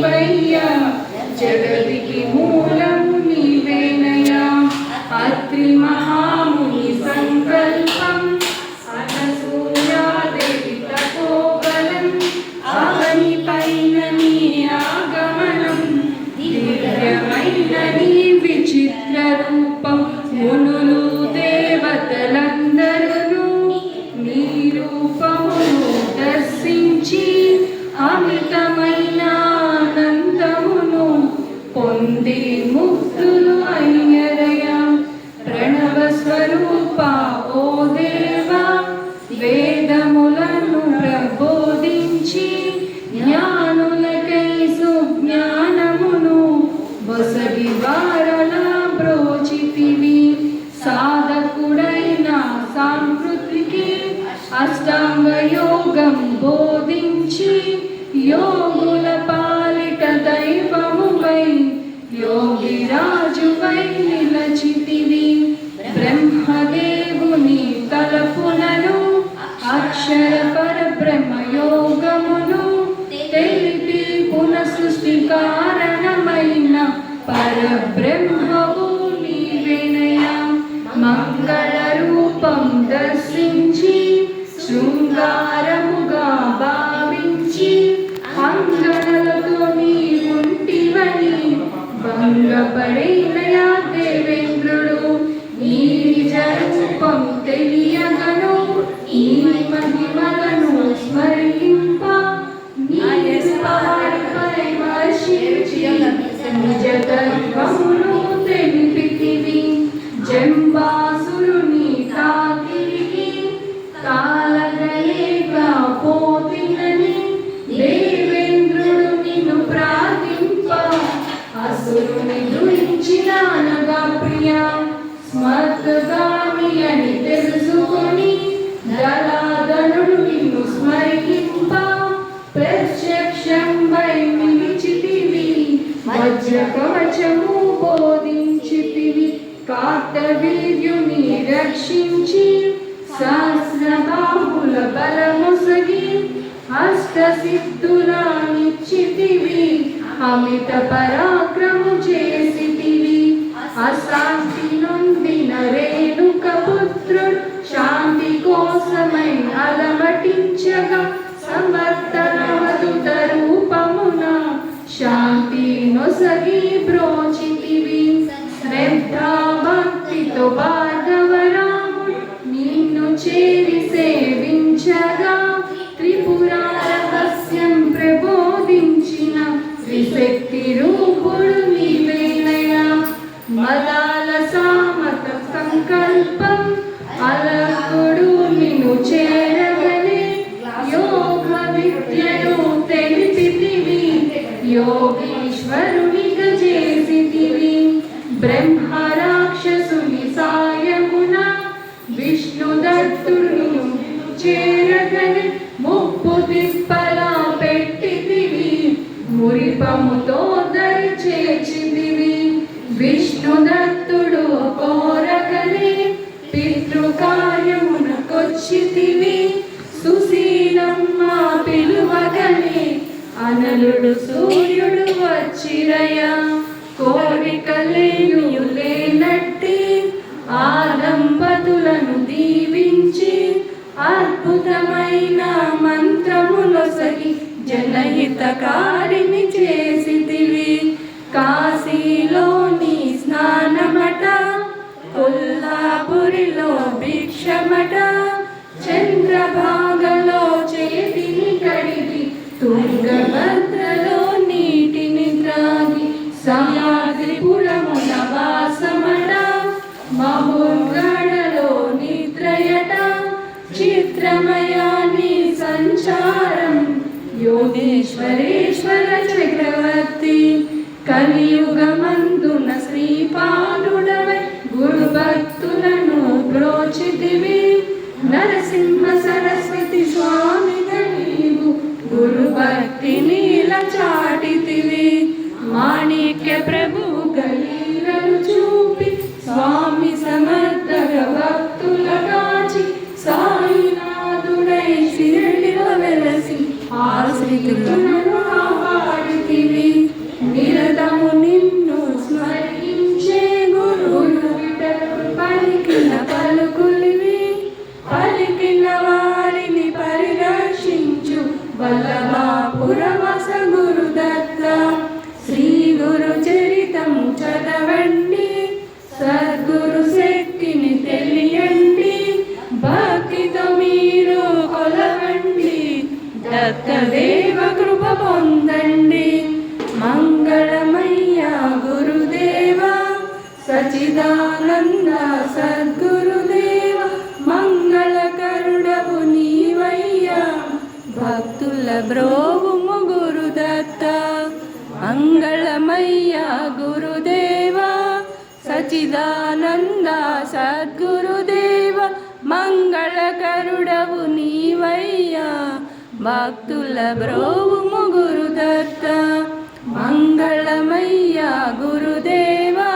నీవయ్యా, జగతికి మూలము నీవేనయ్యా. అత్రి మహాముని సంకల్పం అనసూయాదేవి తపోబలం, అవని పైన నీ ఆగమనం, దివ్యమైన నీ విచిత్ర రూపం. మునులు దేవతలందరూ నీ రూపమును దర్శించి అమితమైన ఆనందమును పొంది ముక్తులు అయ్యరయ్యా. ప్రణవ స్వరూప ఓ దేవా, వేదములను ప్రబోధించి జ్ఞానులకై సుజ్ఞానమును వసగి వారలా బ్రోచితివి. సాధకుడైన సంస్కృతికి అష్టాంగ యోగం బోధించి యోగుల పాలిట దైవముపై యోగిరాజుపై నిలచితివి. బ్రహ్మదేవుని తలపునను అక్షర పరబ్రహ్మ యోగమును తెలిపి పునఃసృష్టి కారణమైన పరబ్రహ్మవు నీవేనయ్యా. మంగళ రూపం దర్శించి శృంగారముగా భావించి అంగనలతో నీ ఉంటివని భంగపడేనయా దేవేంద్రుడు. నీ నిజ రూపం తెలియగను ఈ మహిమలను స్మరింప నీపై వర్షించి నిజ తత్వమును తెలిపితివి. జంబాసురుని తాకిడికి కాలగలేక పోతినని దేవేంద్రుడు నిన్ను ప్రార్థింప అసురుని దురించినానగా ప్రియా. స్మర్తగామి అని తెలుసుకొని దళాధనుడు నిన్ను స్మరింప ప్రత్యక్షంపై నిలిచితివి. వజ్ర కవచము బోధించితివి. కార్తవీర్యుని రక్షించి సహస్రబాహుల బలముసగి అష్టసిద్ధులనిచ్చితివి. అమిత పరాక్రము చేసితివి. అశాంతి నొందిన రేణుక పుత్రుడు శాంతి కోసమై అలమటించగా సమర్థనవదుత రూపమున శాంతి నొసగి బ్రోచితివి. శ్రద్ధా భక్తితో భార్గవరాముడు నిన్ను చేరి సేవించగా త్రిపురా రహస్యం ప్రబోధించిన త్రిశక్తి రూపుడు నీవేనయ్యా. మదాల సామత సంకల్పం అలకుడు నిన్ను చేరగనే యోగ విద్యను తెలిపితివి. యోగీశ్వరునిగా చేసితివి. బ్రహ్మ రాక్షసుని సాయమున విష్ణుదత్తుడు చేరగని ముప్పు తిప్పలా పెట్టితివి. మురిపముతో దరి చేర్చితివి. విష్ణుదత్తుడు కోరగనే పితృకార్యమునకొచ్చితివి. సుశీలమ్మ పిలువగనే అనలుడు సూర్యుడు వచ్చిరయ్యా. కోరికలేనులేనట్టి ఆ దంపతులను దీవించి అద్భుతమైన మంత్రములొసగి జనహితకారిని చేసితివి. కాశీలోని స్నానమట, కొల్హాపురిలో భిక్షమట, చంద్రభాగలో చేతిని కడిగి తుంగభద్రలో నీటిని త్రాగి సహ్యాద్రిపురమున వాసమట, మహోగడలో నిద్రయట. చిత్రమయాని సంచారం యోగేశ్వరేశ్వర చక్రవర్తి. కలియుగమందున శ్రీపాదుడవై గురుభక్తులను బ్రోచితివి. నరసింహ సరస్వతి స్వామిగా నీవు గురుభక్తి నీల చాటితివి. మాణిక్య ప్రభు గలీలను చూపి స్వామి సమర్థగా భక్తుల కాచి సాయినాథుడై శిరడిలో వెలసి ఆశ్రితులను కాపాడితివి. సచిదానంద సద్గురుదేవ మంగళకరుడవు నీవయ్యా భక్తుల బ్రోవుము గురుదత్త మంగళమయ్యా గురుదేవా సచిదానంద సద్గురుదేవ మంగళకరుడవు నీవయ్యా భక్తుల బ్రోవుము గురుదత్త మంగళమయ్యా గురుదేవా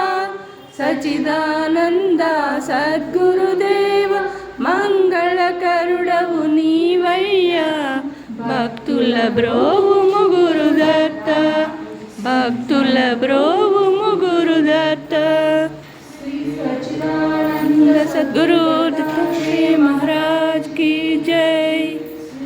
సచిదానంద సద్గురుదేవ మంగళకరుడవు నీవయ్యా భక్తుల బ్రోవుము గురుదత్త భక్తుల బ్రోవుము గురుదత్త శ్రీ సచిదానంద సద్గురు